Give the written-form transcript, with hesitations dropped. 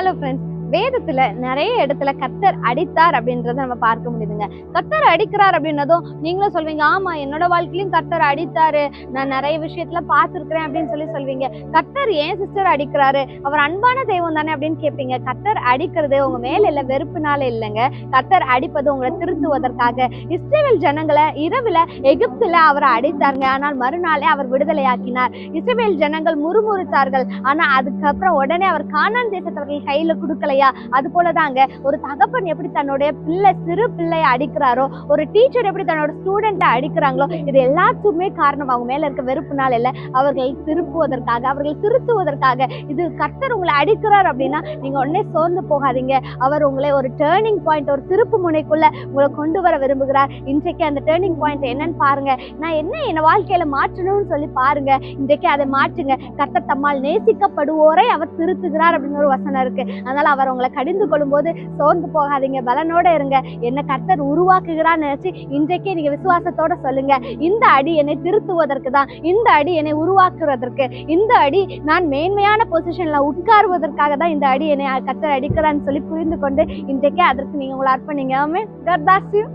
Hello friends, வேதத்துல நிறைய இடத்துல கர்த்தர் அடித்தார் அப்படின்றத நம்ம பார்க்க முடியுதுங்க. கர்த்தர் அடிக்கிறார் அப்படின்னதும் நீங்களும் சொல்வீங்க, ஆமா என்னோட வாழ்க்கையிலும் கர்த்தர் அடித்தாரு, நான் நிறைய விஷயத்துல பார்த்துருக்கிறேன் அப்படின்னு சொல்வீங்க. கர்த்தர் ஏன் சிஸ்டர் அடிக்கிறாரு, அவர் அன்பான தெய்வம் தானே அப்படின்னு கேட்பீங்க. கர்த்தர் அடிக்கிறது உங்க மேல இல்ல, வெறுப்புனால இல்லைங்க. கர்த்தர் அடிப்பது உங்களை திருத்துவதற்காக. இஸ்ரவேல் ஜனங்களை இரவுல எகிப்துல அவரை அடித்தாருங்க, ஆனால் மறுநாளே அவர் விடுதலையாக்கினார். இஸ்ரவேல் ஜனங்கள் முறுமுறுத்தார்கள், ஆனா அதுக்கப்புறம் உடனே அவர் கானான் தேசத்தவர்கள் கையில கொடுக்கலையா? அது போலதாங்க ஒரு தகப்பன் எப்படி தன்னுடைய சிறு பிள்ளையை அடிக்கிறாரோ, ஒரு டீச்சர் எப்படி தன்னோட ஸ்டூடெண்ட்டை அடிக்கிறாங்களோ, இது எல்லாத்துக்குமே காரணம் அவங்க மேல இருக்க வெறுப்புனால இல்ல, அவர்களை திருப்புவதற்காக, அவர்களை திருத்துவதற்காக. இது கர்த்தர் உங்களை அடிக்கிறார் அப்படின்னா நீங்க உடனே சோர்ந்து போகாதீங்க. அவர் உங்களை ஒரு டேர்னிங் பாயிண்ட், ஒரு திருப்பு முனைக்குள்ள உங்களை கொண்டு வர விரும்புகிறார். இன்றைக்கு அந்த டேர்னிங் பாயிண்ட் என்னன்னு பாருங்க. நான் என்ன வாழ்க்கையில மாற்றணும்னு சொல்லி பாருங்க. இன்றைக்கு அதை மாற்றுங்க. கர்த்தர் தம்மால் நேசிக்கப்படுவோரை அவர் திருத்துகிறார் அப்படின்னு ஒரு வசனம் இருக்கு. அதனால அவர் உங்களை கடிந்து கொள்ளும் போது சோர்ந்து போகாதீங்க, பலனோட இருங்க. என்ன கர்த்தர் உருவாக்குகிறான்னு நினைச்சு இன்றைக்கே நீங்க விசுவாசத்தோட சொல்லுங்க, இந்த அடி என்னை திருத்துவதற்கு தான், இந்த அடி என்னை உருவாக்குவதற்கு, இந்த அடி நான் மேன்மையான பொசிஷன்ல உட்காருவதற்காக தான் இந்த அடி என்னை கர்த்தர் அடிக்கிறான்னு சொல்லி புரிந்து கொண்டு இன்றைக்கே அதற்கு நீங்க உங்களை அர்ப்பணிங்க. ஆமென். God bless you.